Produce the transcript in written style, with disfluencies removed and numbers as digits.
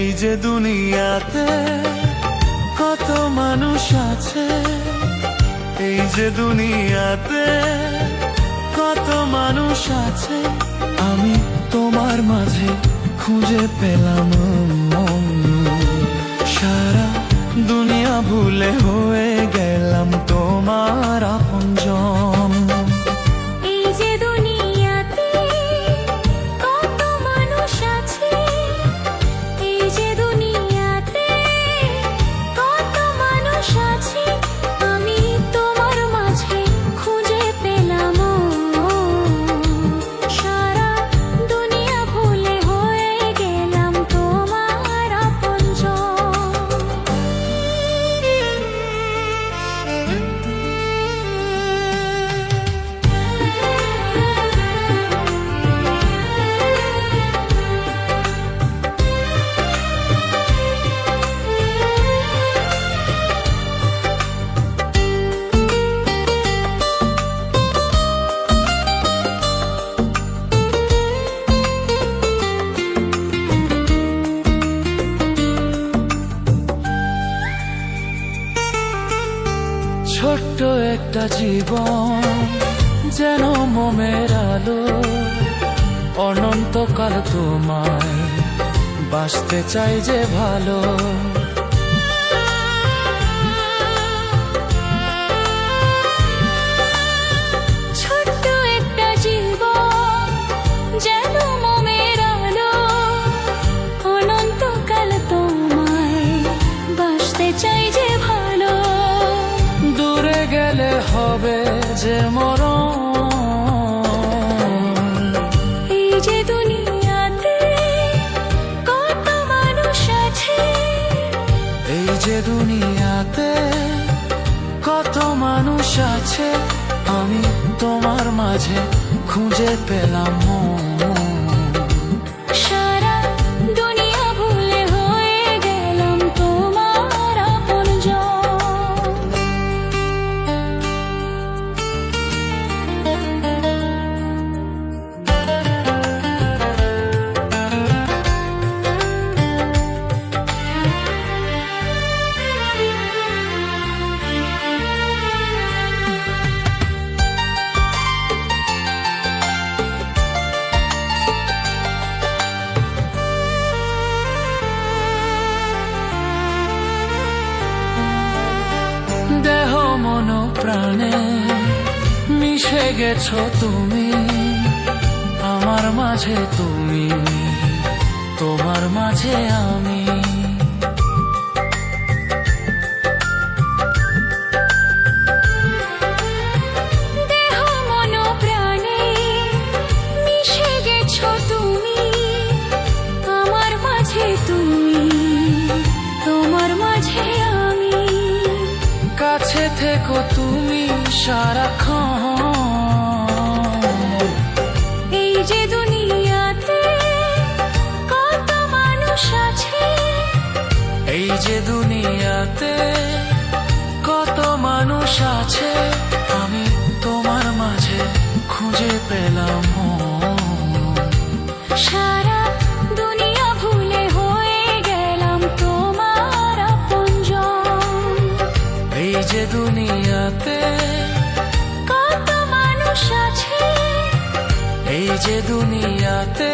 এই যে দুনিয়াতে কত মানুষ আছে, এই যে দুনিয়াতে কত মানুষ আছে, আমি তোমার মাঝে খুঁজে পেলাম সারা দুনিয়া ভুলে হয়ে গেলাম তোমার আপনজন। ছোট্ট একটা জীবন যেন মোমের আলো, অনন্তকাল তোমায় বাঁচতে চাই যে ভালো। ছোট্ট একটা জীবন যেন মোমের আলো, অনন্তকাল তোমায় বাঁচতে চাই যে ভালো। দূরে গেলে হবে যে মরণ, এই যে দুনিয়াতে কত মানুষ আছে, এই যে দুনিয়াতে কত মানুষ আছে, আমি তোমার মাঝে খুঁজে পেলাম সারা দুনিয়া ভুলে হয়ে গেলাম তোমার আপনজন। দেহ মন প্রাণে মিশে গেছো তুমি, আমার মাঝে তুমি, তোমার মাঝে আমি। দেহ মন প্রাণে মিশে গেছো তুমি, আমার মাঝে তুমি, তোমার মাঝে আমি। কাছে থেকো তুমি সারাক্ষণ, এই যে দুনিয়াতে কত মানুষ আছে, এই যে দুনিয়াতে কত মানুষ আছে, আমি তোমার মাঝে খুঁজে পেলাম সারা দুনিয়া ভুলে হয়ে গেলাম তোমার আপনজন। এই যে দুনিয়াতে কত মানুষ আছে, এই যে দুনিয়াতে